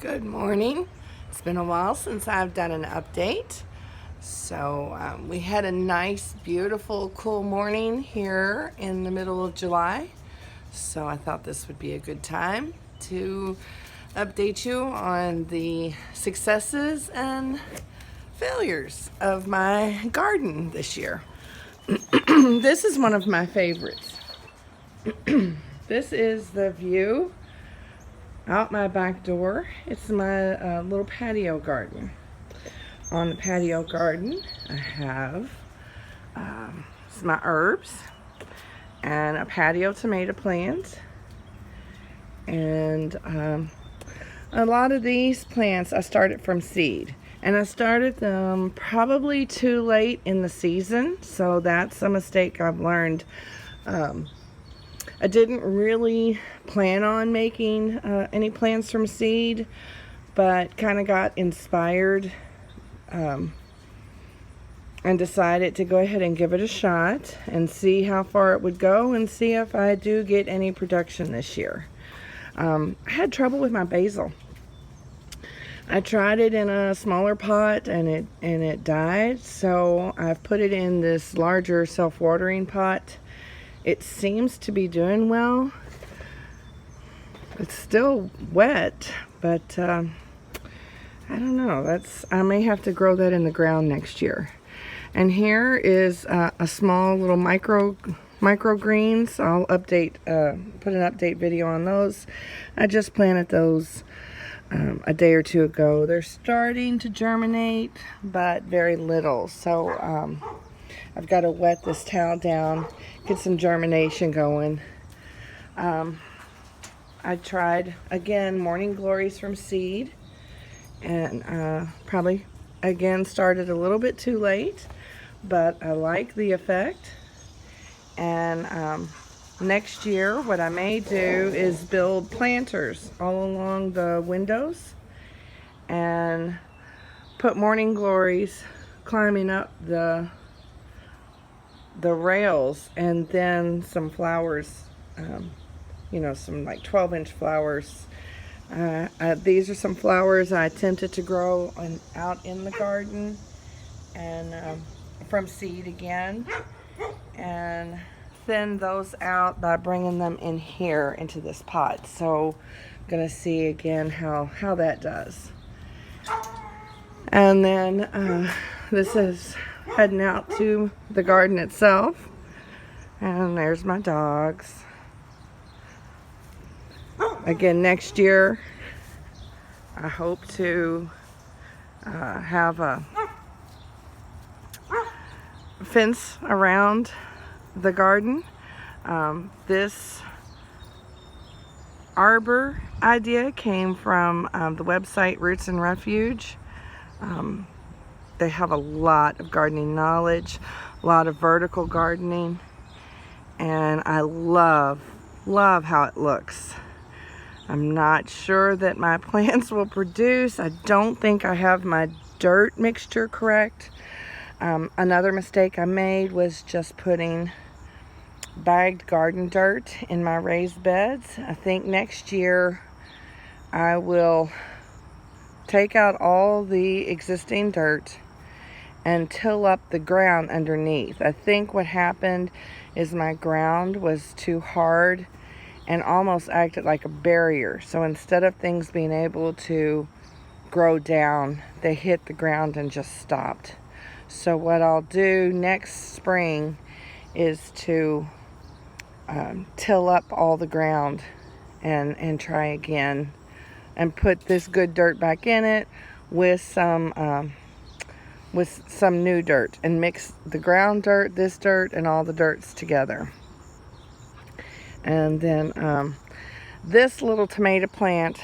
Good morning. It's been a while since I've done an update. So we had a nice, beautiful, cool morning here in the middle of July. So I thought this would be a good time to update you on the successes and failures of my garden this year. This is one of my favorites. This is the view out my back door. It's my little patio garden. On the patio garden, I have my herbs and a patio tomato plant. And a lot of these plants I started from seed. And I started them probably too late in the season, so that's a mistake I've learned. I didn't really plan on making any plants from seed, but kind of got inspired and decided to go ahead and give it a shot and see how far it would go and see if I do get any production this year. I had trouble with my basil. I tried it in a smaller pot and it died, so I've put it in this larger self-watering pot. It seems to be doing well. It's still wet, but I don't know. I may have to grow that in the ground next year. And here is a small little microgreens. I'll update, put an update video on those. I just planted those a day or two ago. They're starting to germinate, but very little. So I've got to wet this towel down, get some germination going. I tried, again, morning glories from seed, and probably, again, started a little bit too late, but I like the effect. And next year, what I may do is build planters all along the windows and put morning glories climbing up the rails, and then some flowers, some like 12-inch flowers. These are some flowers I attempted to grow out in the garden and from seed again, and thin those out by bringing them in here into this pot. So I'm gonna see again how that does. And then this is heading out to the garden itself, and there's my dogs. Again, next year I hope to have a fence around the garden. This arbor idea came from the website Roots and Refuge. They have a lot of gardening knowledge, a lot of vertical gardening, and I love how it looks. I'm not sure that my plants will produce. I don't think I have my dirt mixture correct. Another mistake I made was just putting bagged garden dirt in my raised beds. I think next year I will take out all the existing dirt and till up the ground underneath. I think what happened is my ground was too hard and almost acted like a barrier. So instead of things being able to grow down, they hit the ground and just stopped. So what I'll do next spring is to till up all the ground and try again and put this good dirt back in it with some new dirt, and mix the ground dirt, this dirt, and all the dirts together. And then this little tomato plant,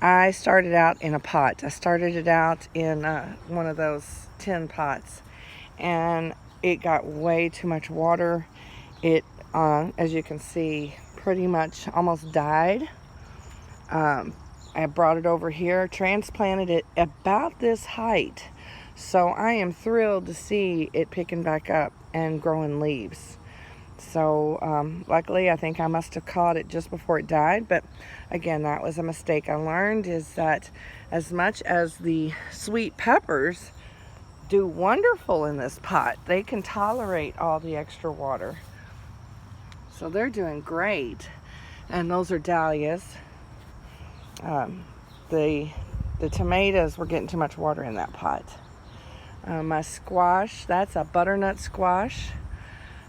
I started out in a pot. I started it out in one of those tin pots, and it got way too much water. It, as you can see, pretty much almost died. I brought it over here, transplanted it about this height. So I am thrilled to see it picking back up and growing leaves. So luckily, I think I must have caught it just before it died. But again, that was a mistake I learned, is that as much as the sweet peppers do wonderful in this pot, they can tolerate all the extra water. So they're doing great. And those are dahlias. The tomatoes were getting too much water in that pot. My squash, that's a butternut squash,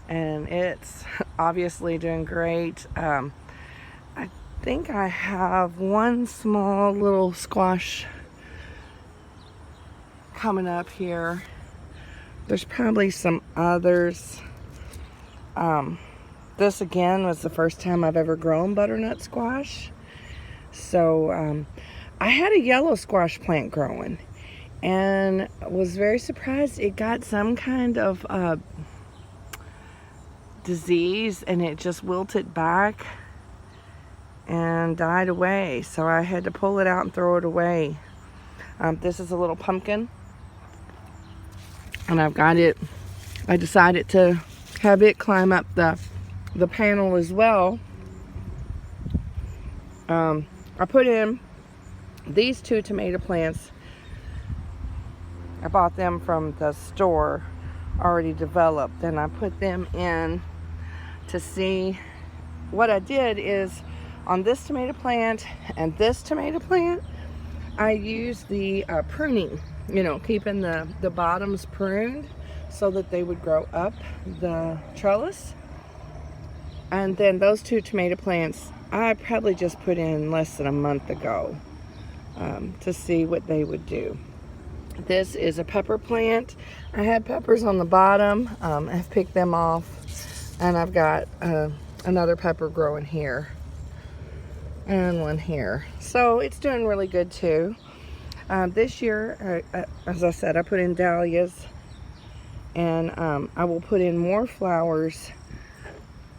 and it's obviously doing great. I think I have one small little squash coming up here. There's probably some others. This again was the first time I've ever grown butternut squash. So I had a yellow squash plant growing and was very surprised it got some kind of disease, and it just wilted back and died away. So I had to pull it out and throw it away. This is a little pumpkin, and I've got it. I decided to have it climb up the panel as well. I put in these 2 tomato plants. I bought them from the store already developed, and I put them in to see. What I did is, on this tomato plant and this tomato plant, I used the pruning, keeping the bottoms pruned so that they would grow up the trellis. And then those 2 tomato plants I probably just put in less than a month ago to see what they would do. This is a pepper plant. I had peppers on the bottom. I've picked them off, and I've got another pepper growing here and one here. So it's doing really good too. This year, as I said, I put in dahlias, and I will put in more flowers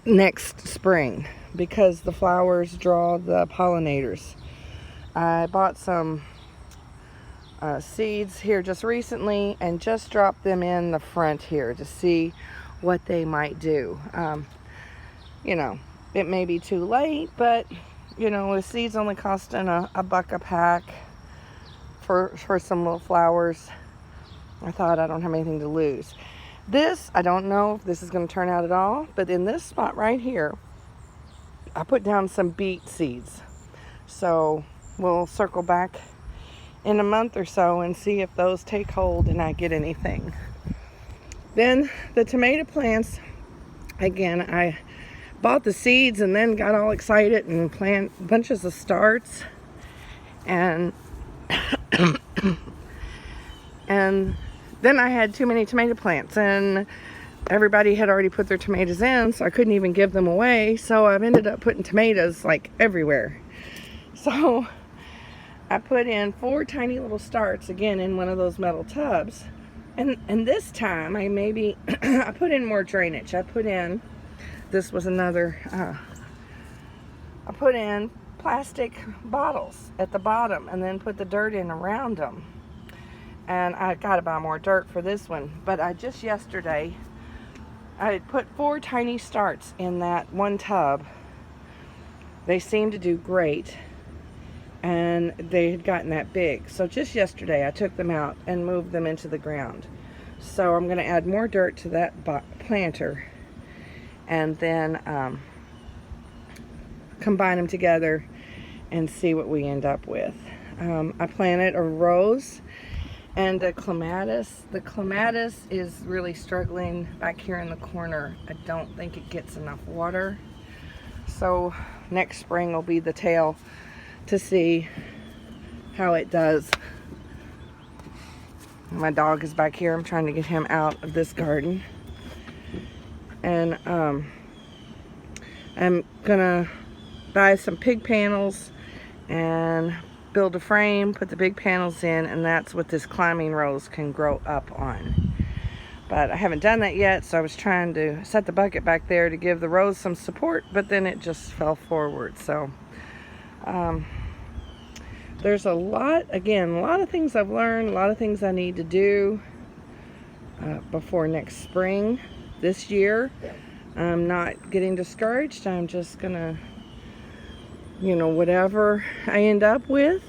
next spring because the flowers draw the pollinators. I bought some seeds here just recently and just dropped them in the front here to see what they might do. It may be too late, but with seeds only costing a buck a pack for some little flowers, I thought I don't have anything to lose. This, I don't know if this is going to turn out at all, but in this spot right here, I put down some beet seeds. So we'll circle back in a month or so and see if those take hold and I get anything. Then the tomato plants, again, I bought the seeds and then got all excited and planted bunches of starts, and and then I had too many tomato plants, and everybody had already put their tomatoes in, so I couldn't even give them away. So I've ended up putting tomatoes like everywhere. So I put in 4 tiny little starts again in one of those metal tubs, and this time I put in more drainage. This was another I put in plastic bottles at the bottom and then put the dirt in around them. And I got to buy more dirt for this one, but yesterday I put 4 tiny starts in that one tub. They seemed to do great, and they had gotten that big. So just yesterday I took them out and moved them into the ground. So I'm going to add more dirt to that planter, and then combine them together and see what we end up with. I planted a rose and a clematis. The clematis is really struggling back here in the corner. I don't think it gets enough water. So next spring will be the tail to see how it does. My dog is back here. I'm trying to get him out of this garden. And I'm gonna buy some pig panels and build a frame, put the big panels in, and that's what this climbing rose can grow up on. But I haven't done that yet, so I was trying to set the bucket back there to give the rose some support, but then it just fell forward. So there's a lot of things I've learned, a lot of things I need to do before next spring. This year I'm not getting discouraged. I'm just gonna, whatever I end up with,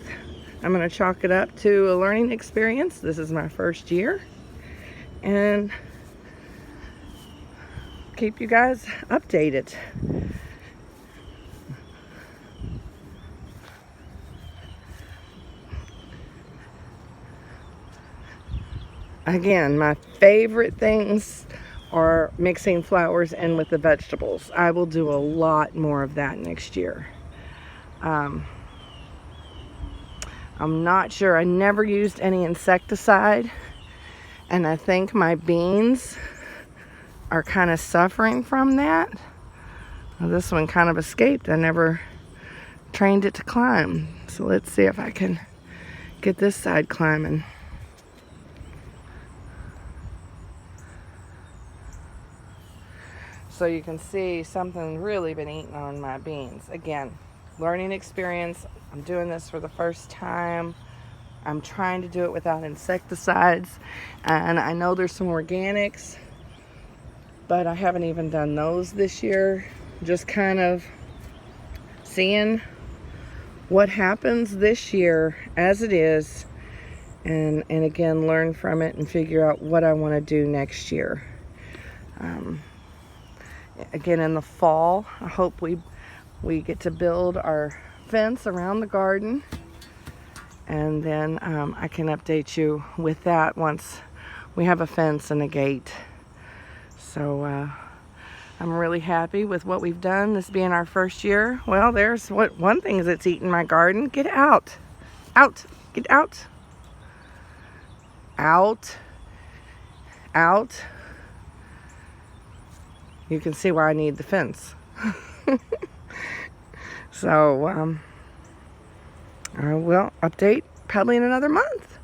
I'm gonna chalk it up to a learning experience. This is my first year, and keep you guys updated. Again, my favorite things are mixing flowers in with the vegetables. I will do a lot more of that next year. I'm not sure. I never used any insecticide, and I think my beans are kind of suffering from that. Well, this one kind of escaped. I never trained it to climb. So let's see if I can get this side climbing. So you can see something really been eating on my beans. Again, learning experience. I'm doing this for the first time. I'm trying to do it without insecticides. And I know there's some organics, but I haven't even done those this year. Just kind of seeing what happens this year as it is. And again, learn from it and figure out what I want to do next year. Again, in the fall, I hope we get to build our fence around the garden, and then I can update you with that once we have a fence and a gate. So I'm really happy with what we've done, this being our first year. Well, there's one thing that's eating my garden. Get out. Out. Get out. Out. Out. You can see why I need the fence. So, I will update probably in another month.